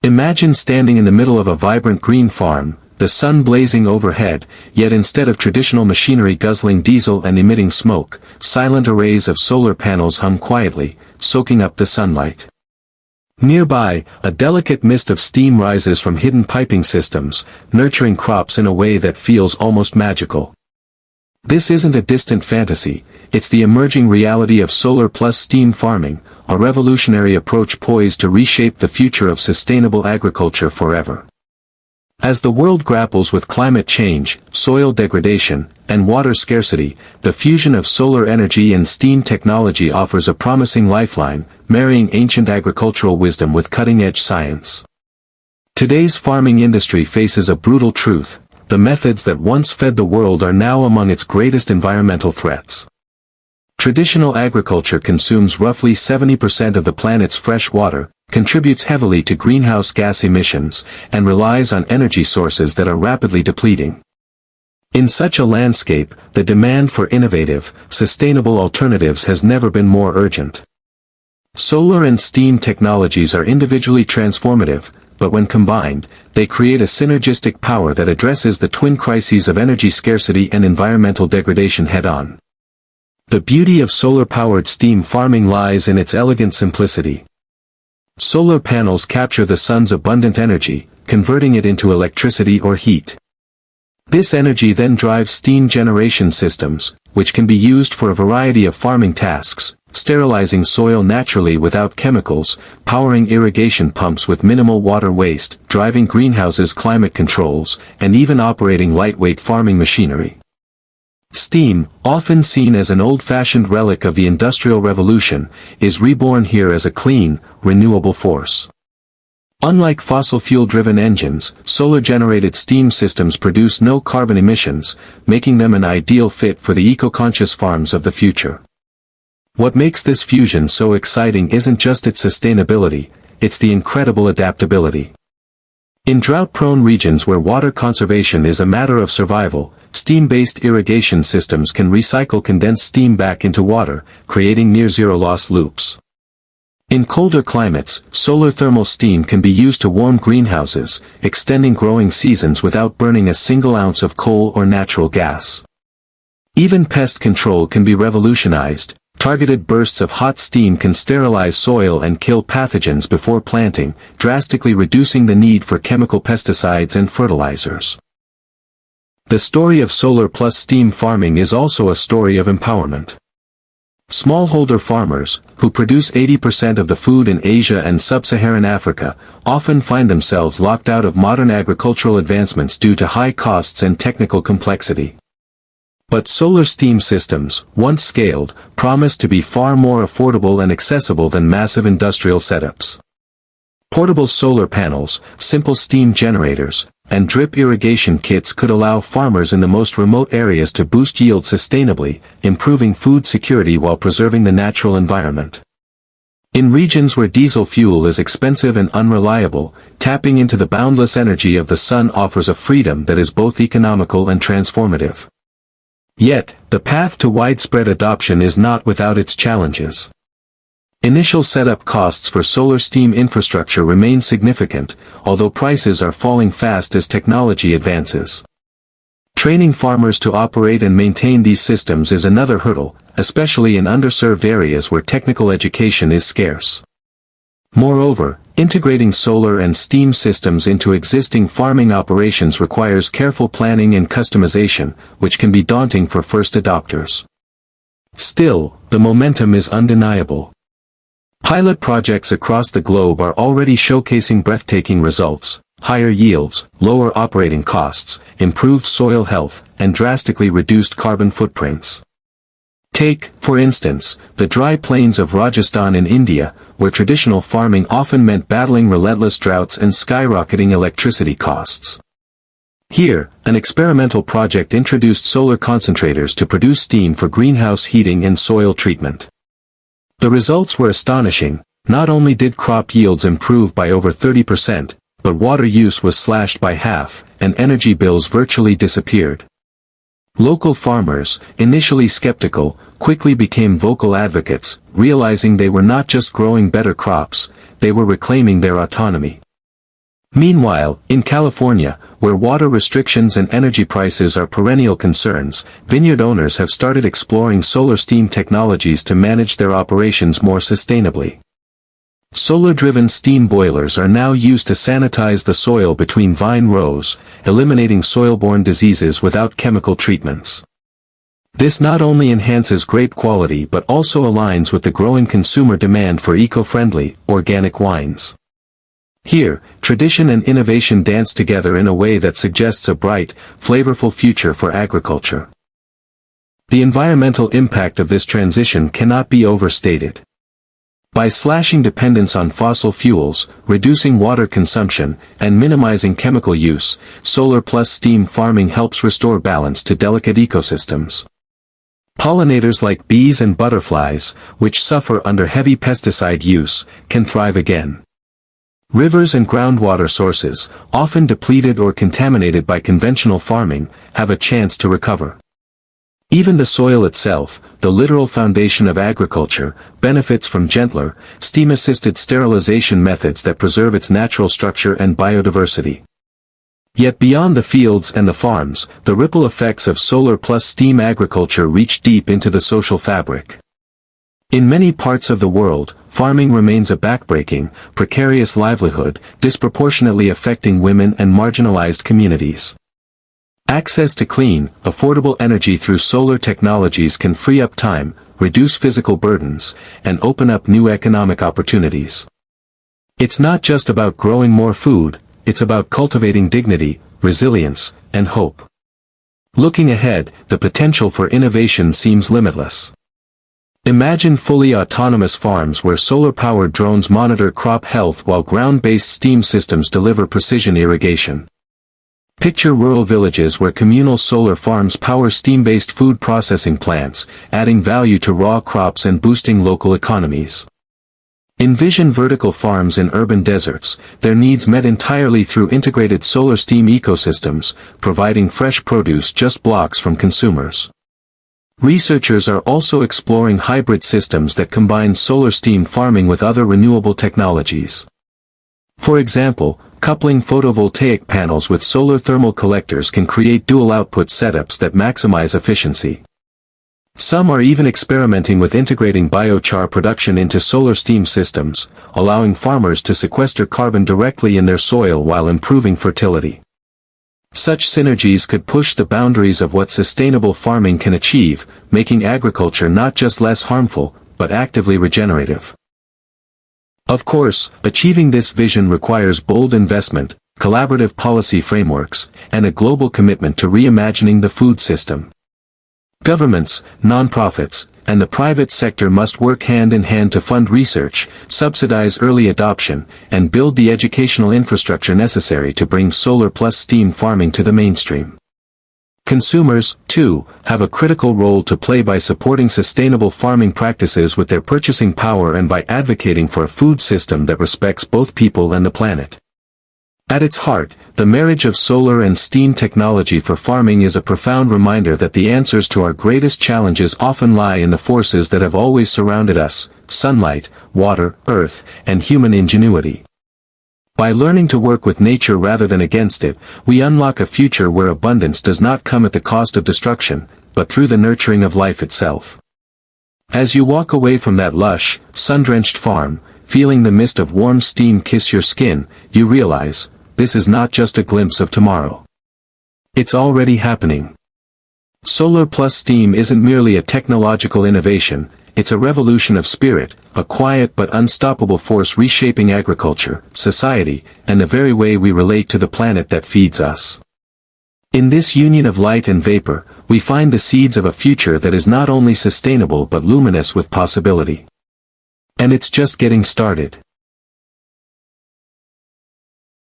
Imagine standing in the middle of a vibrant green farm, the sun blazing overhead, yet instead of traditional machinery guzzling diesel and emitting smoke, silent arrays of solar panels hum quietly, soaking up the sunlight. Nearby, a delicate mist of steam rises from hidden piping systems, nurturing crops in a way that feels almost magical. This isn't a distant fantasy, it's the emerging reality of solar plus steam farming, a revolutionary approach poised to reshape the future of sustainable agriculture forever. As the world grapples with climate change, soil degradation, and water scarcity, the fusion of solar energy and steam technology offers a promising lifeline, marrying ancient agricultural wisdom with cutting-edge science. Today's farming industry faces a brutal truth: the methods that once fed the world are now among its greatest environmental threats. Traditional agriculture consumes roughly 70% of the planet's fresh water, contributes heavily to greenhouse gas emissions, and relies on energy sources that are rapidly depleting. In such a landscape, the demand for innovative, sustainable alternatives has never been more urgent. Solar and steam technologies are individually transformative, but when combined, they create a synergistic power that addresses the twin crises of energy scarcity and environmental degradation head-on. The beauty of solar-powered steam farming lies in its elegant simplicity. Solar panels capture the sun's abundant energy, converting it into electricity or heat. This energy then drives steam generation systems, which can be used for a variety of farming tasks, sterilizing soil naturally without chemicals, powering irrigation pumps with minimal water waste, driving greenhouses' climate controls, and even operating lightweight farming machinery. Steam, often seen as an old-fashioned relic of the Industrial Revolution, is reborn here as a clean, renewable force. Unlike fossil fuel-driven engines, solar-generated steam systems produce no carbon emissions, making them an ideal fit for the eco-conscious farms of the future. What makes this fusion so exciting isn't just its sustainability, it's the incredible adaptability. In drought-prone regions where water conservation is a matter of survival, steam-based irrigation systems can recycle condensed steam back into water, creating near-zero loss loops. In colder climates, solar thermal steam can be used to warm greenhouses, extending growing seasons without burning a single ounce of coal or natural gas. Even pest control can be revolutionized. Targeted bursts of hot steam can sterilize soil and kill pathogens before planting, drastically reducing the need for chemical pesticides and fertilizers. The story of solar plus steam farming is also a story of empowerment. Smallholder farmers, who produce 80% of the food in Asia and sub-Saharan Africa, often find themselves locked out of modern agricultural advancements due to high costs and technical complexity. But solar steam systems, once scaled, promise to be far more affordable and accessible than massive industrial setups. Portable solar panels, simple steam generators, and drip irrigation kits could allow farmers in the most remote areas to boost yield sustainably, improving food security while preserving the natural environment. In regions where diesel fuel is expensive and unreliable, tapping into the boundless energy of the sun offers a freedom that is both economical and transformative. Yet, the path to widespread adoption is not without its challenges. Initial setup costs for solar steam infrastructure remain significant, although prices are falling fast as technology advances. Training farmers to operate and maintain these systems is another hurdle, especially in underserved areas where technical education is scarce. Moreover, integrating solar and steam systems into existing farming operations requires careful planning and customization, which can be daunting for first adopters. Still, the momentum is undeniable. Pilot projects across the globe are already showcasing breathtaking results: higher yields, lower operating costs, improved soil health, and drastically reduced carbon footprints. Take, for instance, the dry plains of Rajasthan in India, where traditional farming often meant battling relentless droughts and skyrocketing electricity costs. Here, an experimental project introduced solar concentrators to produce steam for greenhouse heating and soil treatment. The results were astonishing. Not only did crop yields improve by over 30%, but water use was slashed by half, and energy bills virtually disappeared. Local farmers, initially skeptical, quickly became vocal advocates, realizing they were not just growing better crops, they were reclaiming their autonomy. Meanwhile, in California, where water restrictions and energy prices are perennial concerns, vineyard owners have started exploring solar steam technologies to manage their operations more sustainably. Solar-driven steam boilers are now used to sanitize the soil between vine rows, eliminating soil-borne diseases without chemical treatments. This not only enhances grape quality but also aligns with the growing consumer demand for eco-friendly, organic wines. Here, tradition and innovation dance together in a way that suggests a bright, flavorful future for agriculture. The environmental impact of this transition cannot be overstated. By slashing dependence on fossil fuels, reducing water consumption, and minimizing chemical use, solar plus steam farming helps restore balance to delicate ecosystems. Pollinators like bees and butterflies, which suffer under heavy pesticide use, can thrive again. Rivers and groundwater sources, often depleted or contaminated by conventional farming, have a chance to recover. Even the soil itself, the literal foundation of agriculture, benefits from gentler, steam-assisted sterilization methods that preserve its natural structure and biodiversity. Yet beyond the fields and the farms, the ripple effects of solar plus steam agriculture reach deep into the social fabric. In many parts of the world, farming remains a backbreaking, precarious livelihood, disproportionately affecting women and marginalized communities. Access to clean, affordable energy through solar technologies can free up time, reduce physical burdens, and open up new economic opportunities. It's not just about growing more food, it's about cultivating dignity, resilience, and hope. Looking ahead, the potential for innovation seems limitless. Imagine fully autonomous farms where solar-powered drones monitor crop health while ground-based steam systems deliver precision irrigation. Picture rural villages where communal solar farms power steam-based food processing plants, adding value to raw crops and boosting local economies. Envision vertical farms in urban deserts, their needs met entirely through integrated solar steam ecosystems, providing fresh produce just blocks from consumers. Researchers are also exploring hybrid systems that combine solar steam farming with other renewable technologies. For example, coupling photovoltaic panels with solar thermal collectors can create dual-output setups that maximize efficiency. Some are even experimenting with integrating biochar production into solar steam systems, allowing farmers to sequester carbon directly in their soil while improving fertility. Such synergies could push the boundaries of what sustainable farming can achieve, making agriculture not just less harmful, but actively regenerative. Of course, achieving this vision requires bold investment, collaborative policy frameworks, and a global commitment to reimagining the food system. Governments, nonprofits, and the private sector must work hand in hand to fund research, subsidize early adoption, and build the educational infrastructure necessary to bring solar plus steam farming to the mainstream. Consumers, too, have a critical role to play by supporting sustainable farming practices with their purchasing power and by advocating for a food system that respects both people and the planet. At its heart, the marriage of solar and steam technology for farming is a profound reminder that the answers to our greatest challenges often lie in the forces that have always surrounded us: sunlight, water, earth, and human ingenuity. By learning to work with nature rather than against it, we unlock a future where abundance does not come at the cost of destruction, but through the nurturing of life itself. As you walk away from that lush, sun-drenched farm, feeling the mist of warm steam kiss your skin, you realize, this is not just a glimpse of tomorrow. It's already happening. Solar plus steam isn't merely a technological innovation, it's a revolution of spirit, a quiet but unstoppable force reshaping agriculture, society, and the very way we relate to the planet that feeds us. In this union of light and vapor, we find the seeds of a future that is not only sustainable but luminous with possibility. And it's just getting started.